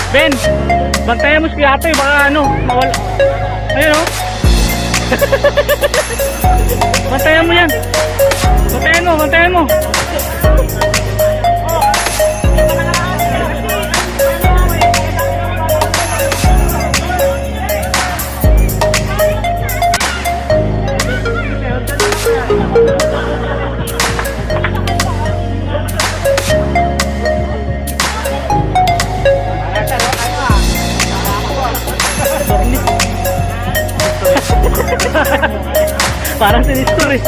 Ben, bantayan mo si ate, baka ano, mawala. Ayun o. Bantayan mo yan. Bantayan mo, bantayan mo. Parang sinistor eh.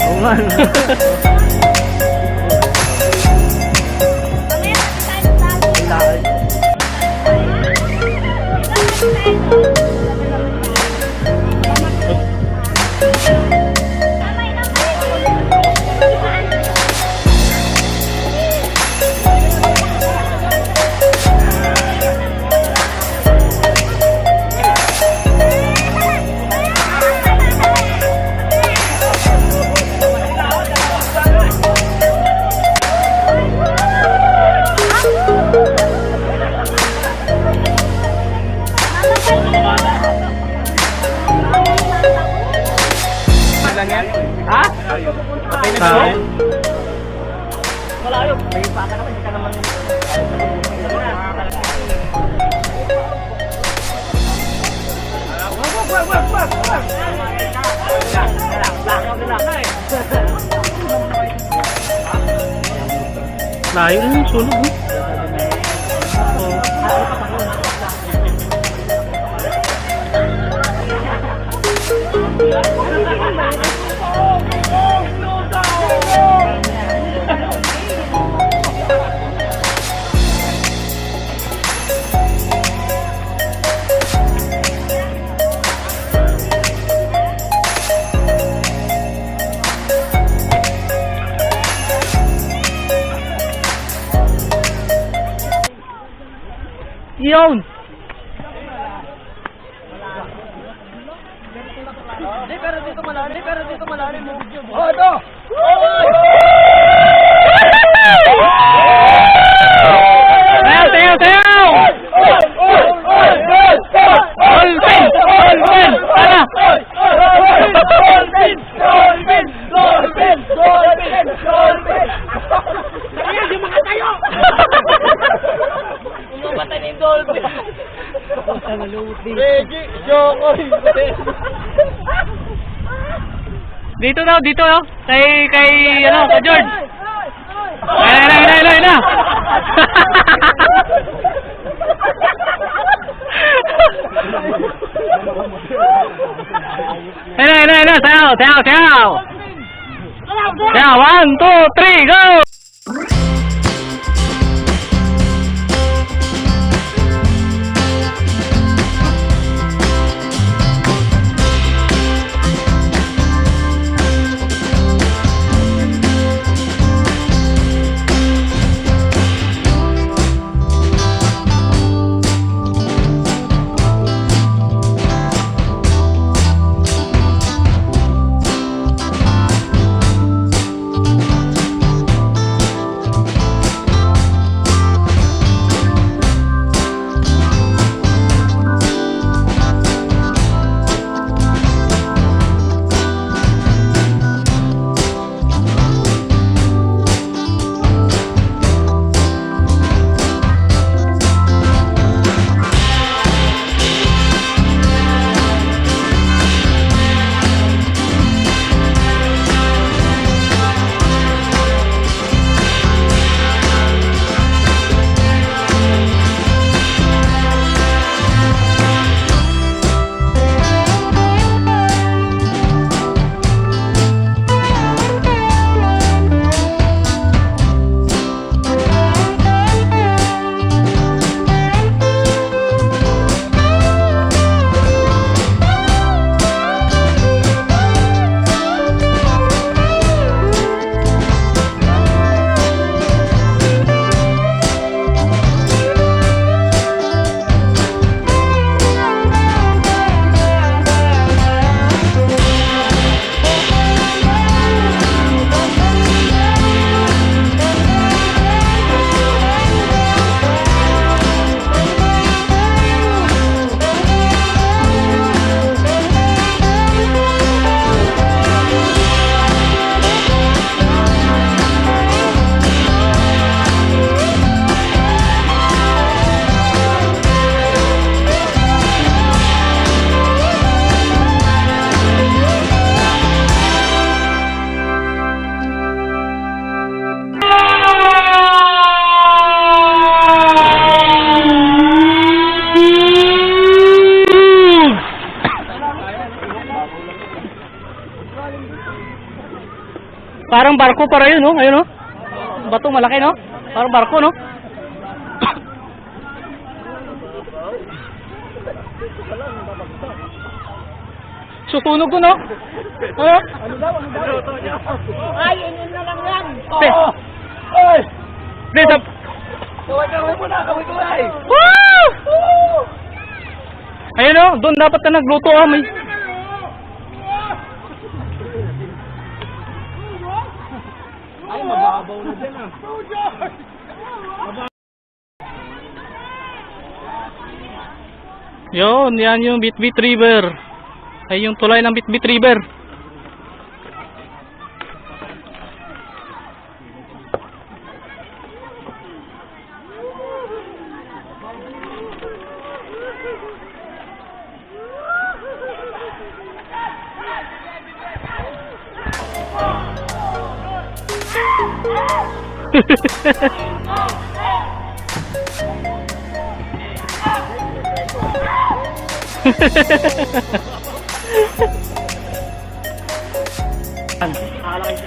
Oo man. Ha? Saan? Malayo. May paka naman, hindi ka naman. Layo na yung sunog mo. Yun! Pero dito malalim mo. Oh, ito! Tayo! Dolphin! Tara! Dolphin! Ayan, yung mga tayo! Umabatay na yung dolphin! Reggie! Jokoy! Dito daw. Kay ano, kay George. Ayun na. Ayun. Sayaw. 1, 2, 3, go! Parang barko para yun, no? Ayun, no? Bato malaki, no? Parang barko, no? Susunog ko, no? Ano? Ay, yun na lang yan. Ay! Please, Kaway mo na, kaway. Woo! Ayun, no? Doon dapat ka nagluto, may... Ay, mababaw na dyan ah. Yun, yan yung Bitbit River. Ay yung tulay ng Bitbit River.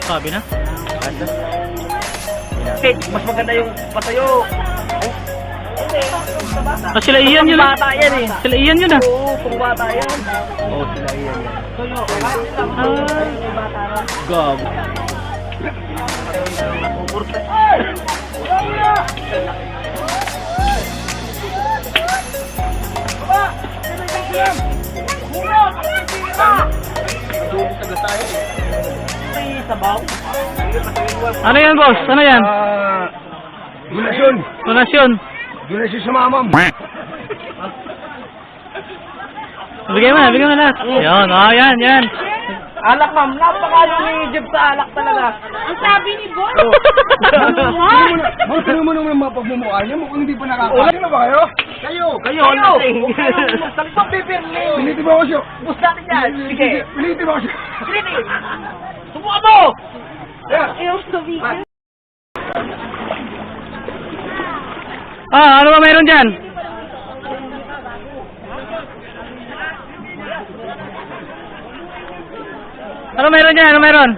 Sabi na. Mas maganda yung patayo. Ah, sila Ian yun. Bata yan eh. Sila Ian yun ah. Oo, kung bata yan. Oo, sila yan. Gab. Sabaw. Ano yan, boss? Ano yan? Donasyon. Donasyon. Donasyon sa mamam. Bigay mo na lahat. Yan, yan. Alak ma'am, napakalo ni Jeb sa alak talaga. Ang sabi ni Boy. Ano mo naman mapagmumukha niya? Mukhang hindi pa nakakain. Sino ba kayo? Kayo. Talpag pipirli. Piniti ba ako siya? Bus natin yan. Sige. Piniti ba ako siya? Sige. Subukan mo. Ano ba meron dyan? Ano meron dyan? Ano meron?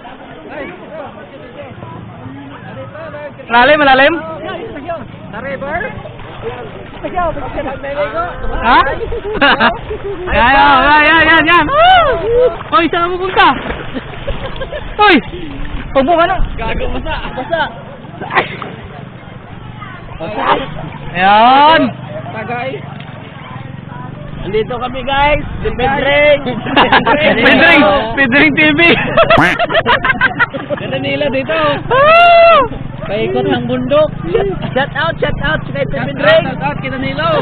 Malalim? The river. Ha? Yan. Hoy, saan ka pupunta? Hoy! Pagbo ka na. Gago, basa. Ayan! Tagay. Andito kami guys. Pedring. Pedring TV. Ganda nila dito. Paikot ng bundok. Shout out kay Pedring. Shout out kay Danilo.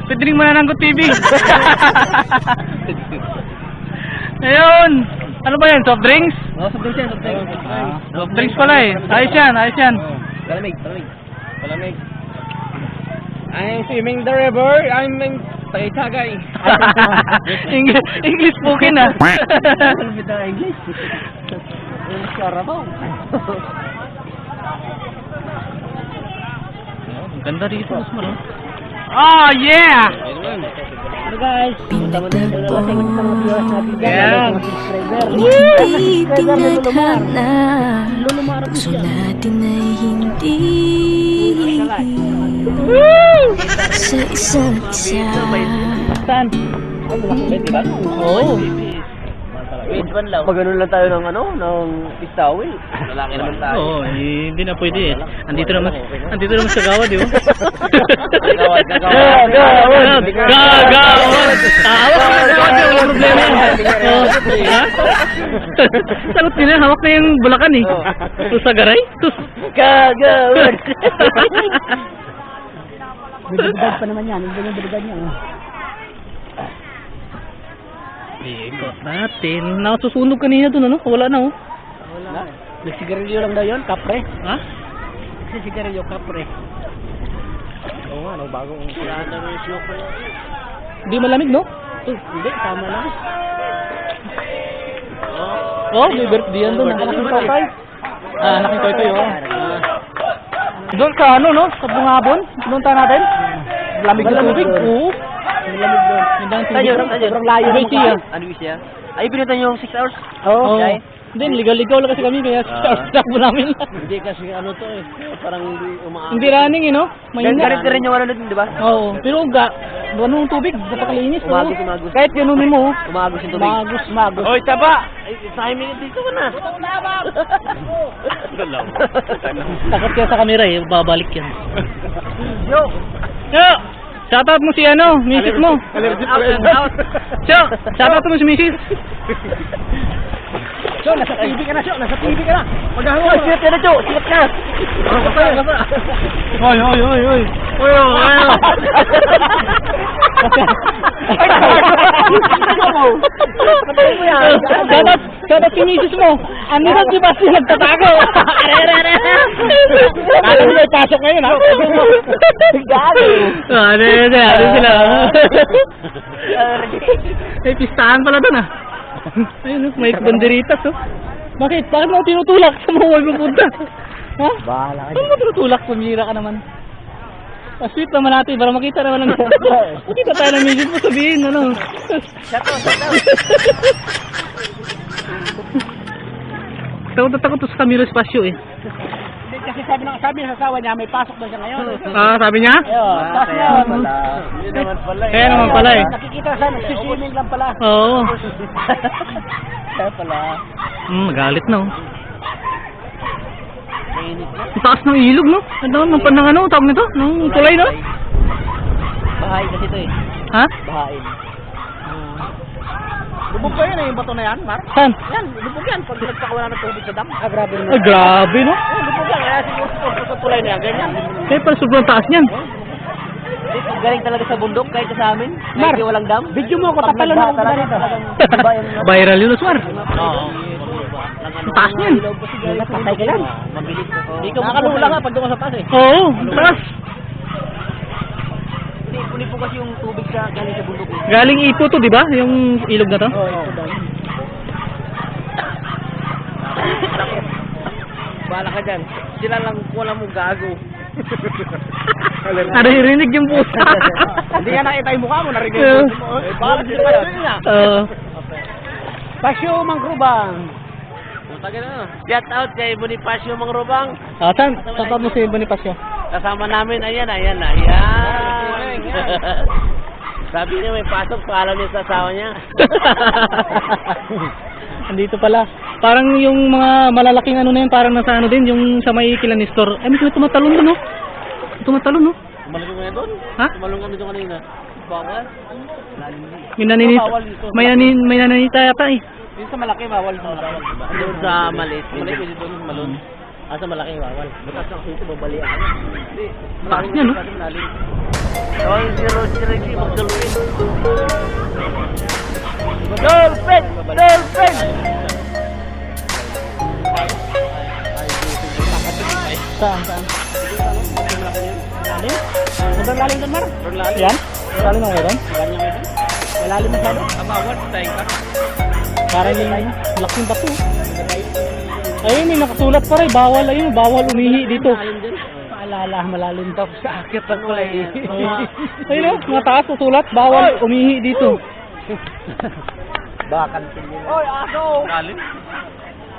Pedring Manananggot TV. Ayun. Ano ba yan? Soft drinks? Oh, soft drinks. Soft drinks pala eh. Ayos yan. Palamig. I'm swimming the river. I'm in Tagay. English spoken ah. Malapit na English. Karabaw. Ganda dito, Osmar. Oh, yeah! Hello guys. Pinagtagpo Yan. Hindi tinadhana Sulatin ay hindi Sa isa't isa Saan? Oo. Magano lang tayo ng pistawil. Lalaki naman tayo. Oo, hindi na pwede eh. Andito naman sa gawad, di ba? Gagawad. Gagawad! Hawak ka na gawad, walang problema yan. Ha? Salot nila, hawak na yung bulakan eh. Susagaray? Gagawad! Bidagdag pa naman yan. Hindi yung bidagdag niya. Ikot natin. Nakasusunog kanina dun, ano? Wala na, oh. Wala. Nagsigarilyo lang daw yun, kapre. Ha? Nagsigarilyo, kapre. Oo nga, bagong wala na yung smoke. Hindi malamig, no? Hindi, tama lang. Oh, may birthday yan dun. Anak ng tatay. Anak ng toy-toy, oh. Doon sa ano, no? Sa Bungabon. Punta natin. Lamig na tubig. Oo. Malamig doon. Sobrang layo. Sobrang layo. Ubay siya. Ano siya? Ay, pinutan yung 6 hours? Oo. Oo. Hindi, ligaw-ligaw lang kasi kami, kaya start mo namin. Hindi kasi ano to eh. Parang hindi umaang. Hindi running, eh, no? Ganit ka rin yung ano dun, di ba? Oo, pero ganun tubig, napakalinis. Umagos, oo. umagos. Kahit ganunin mo, Umagos yung tubig. magos. Hoy, taba! Timing dito ka na. Takot kaya sa camera eh, babalik yan. Yo! Yo! Shoutout mo si ano, misis mo. Out. Yo! Shoutout mo si misis. So, nasa TV ka na, so, nasa TV ka na. Hoy, sikat ka na, Jo! Sikat ka! Oy. Oy, Shoutout si misis mo. Ano na si Basti nagtatago? Kala mo may pasok ngayon, ha? Gago! Ano sila. May pistahan pala doon ah. Ayun, may banderitas oh. Bakit? Bakit mo tinutulak sa mga huwag pupunta? Ha? Bahala ka. Saan mo tinutulak? Pumira ka naman. Sweet naman natin para makita naman ng makita tayo ng misis mo sabihin ano. Shut out. Takot to sa Camilo Espacio eh. Hindi, kasi sabi ng asawa niya, may pasok na siya ngayon. Ah, sabi niya? Ayun, tapos Kaya yun. pala. Hindi naman pala. Kaya naman pala eh. Nakikita sa nagsiswimming lang pala. Oo. Kaya pala. Magalit na oh. Mainit na. Ang taas ng ilog no? Ano, ng ano, tawag nito? Ng tulay no? Bahay kasi ito eh. Ha? Bahain. Lubog ba yun eh, yung bato na yan, Mar? Saan? Yan, lubog yan. Pag nagpakawala ng tubig sa dam. Ah, grabe naman. Ay, grabe no? Oh, lubog yan. Kaya siguro sa tulay na yan, ganyan. Kaya pala sobrang taas niyan. Galing talaga sa bundok kahit sa amin. Mar, Kahit walang dam. Video mo ako, tatalo na ako Talaga, dito. talagang Viral yun, Osmar. Oo. Ang taas niyan. Patay ka lang. Mabilis. Hindi ka makalula nga pag doon ka sa taas eh. Oo, taas. Hindi, uli po kasi yung tubig sa galing sa bundok. eh. Galing Ipo to, di ba? Yung ilog na to? Oo, ito daw. Bahala ka dyan. Sila lang wala mo gago. Naririnig yung pusa. Hindi nga nakita yung mukha mo, narinig Oo. yung mo. Eh, bakit sila yun nga? Oo. Pasyo Mangrubang. Shout out kay Bonifacio Mangrobang. Saan? Shoutout mo si Bonifacio. Kasama namin, ayan. Sabi niya may pasok, paalam niya sa asawa niya. Andito pala. Parang yung mga malalaking ano na yun, parang nasa ano din, yung sa may Kilani store. Ay, may tumatalon doon, no? Tumatalon, no? Tumalong mo yan doon? Ha? Tumalong ka doon kanina. Bawal? May naninita yata eh. Yung sa malaki, bawal sa malaki. Doon sa maliit. Malaki, pwede doon malun. Ah, sa malaki, bawal. Bukas ang sito, babalian ka na. Hindi. Taas niya, no? Oh, yung si Reggie, mag-dolphin. Dolphin! Saan? Lalim? Sobrang lalim doon, Mar? Yan? Sali na meron? Malalim masyado. Parang yung laking bato. Ayun, may nakasulat pa rin. Bawal umihi dito. Paalala, malalim daw sa akit ang kulay. Ayun, mga taas susulat. Bawal umihi dito. Baka kantin yun. Oy, aso! Lalim?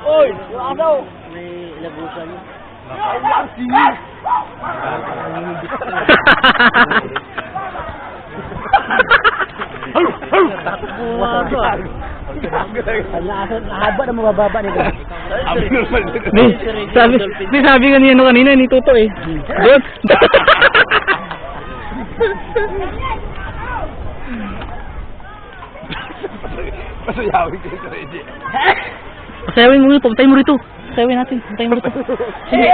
Oy, yung aso! May lagusan. Ang aso, haba na mabababa nito. Sabi kanina ni Toto eh. Good. Masayawin ko sa Reggie. Sayawin mo, pabtay mo rito. Sayawin natin, pabtay mo rito. Sige.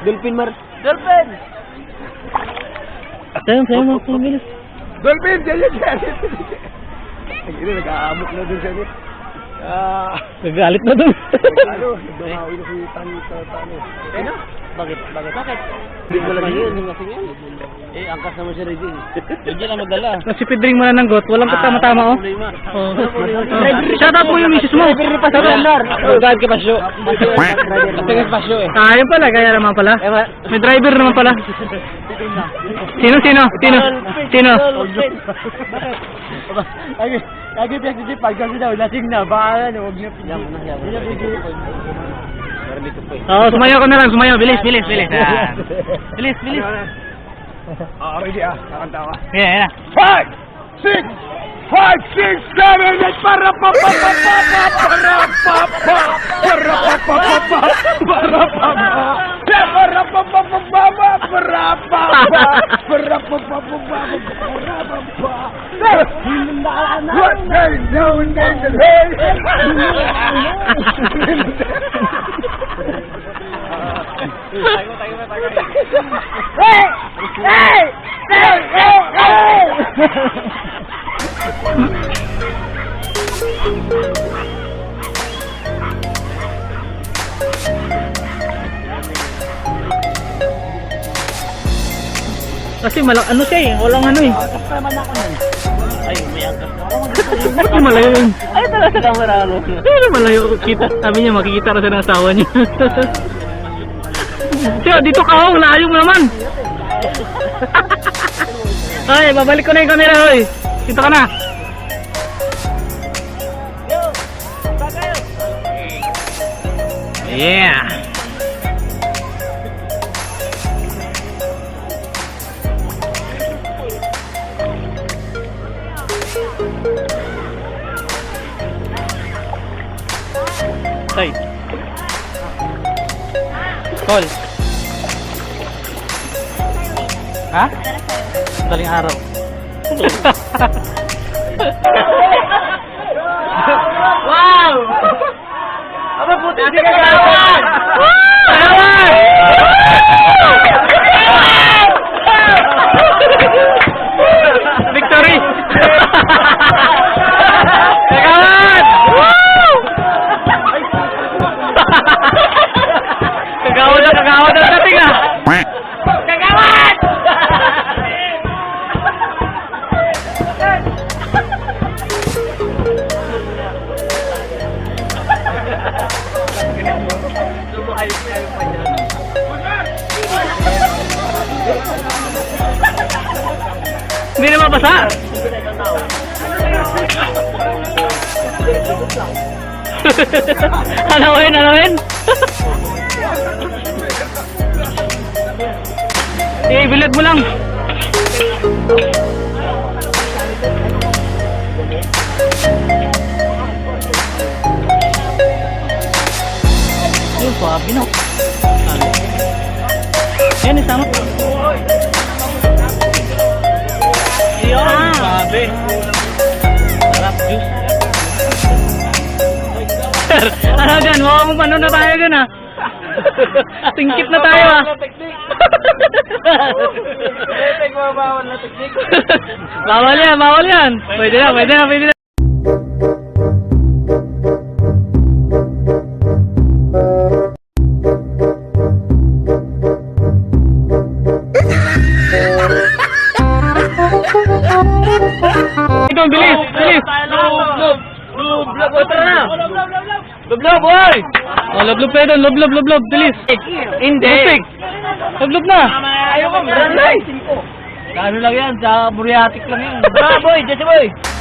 Dolphin, Mar. Dolphin! Sayawin mo, bilis. Dolphin! Diyan! Ang ina, nag-aamok na dun siya. Nagalit na dun. Dumawi na si Tani sa Tani. Ano? Bakit? Hindi ko lang yun. Eh, angkas naman si Reggie. Reggie lang magdala. Nasipidring mo na ng got, walang katama-tama oh. Oh. Shout out mo yung misis mo. Gagawin ka pasyo. Tingin pasyo eh. Ah, yun pala, kaya naman pala. May driver naman pala. Sino? Dolphin! Sino? Bakit? Lagi pinag-jeep kasi daw, lasing na, baka ano, huwag na Oo, sumayaw ka na lang, sumayaw. Bilis. Yan. Bilis. Ready kakanta ka. Yeah. 5, 6, 7, 8, para pa pa pa pa para pa pa para pa pa pa para pa pa para pa pa pa para pa para pa pa pa What they know in Kasi ano siya eh, walang ano eh. Ay, may angkas na ako. Bakit malayo yun? Ay, talaga sa camera, ano? Pero malayo, kita. Sabi niya, makikita rin siya ng asawa niya. Tiyo, dito ka ho, layo mo naman. Ay, babalik ko na yung camera, hoy. Dito ka na. Yeah. Tay. Call. Ha? Daling araw. Wow! Aba, puti si Kagawan! Victory! Kagawan! Kagawan na dating ah! Kagawan! Hindi na mabasa. Alawin. Bilad mo lang. Yung swabe no. Yan, isama. Yun, swabe. Sarap juice. Ano dyan, mukhang ano na tayo dyan ah. Tingkit na tayo ah. Bawal na teknik. Bawal yan. Pwede na. Ito, bilis. Lublob, boy! Oh, lublob tayo doon. Lublob. Bilis. Hindi. Lublob na. Ayaw ko, run lang. Ano lang yan, sa Buriatic lang yan. Bravo, boy, Jesse boy!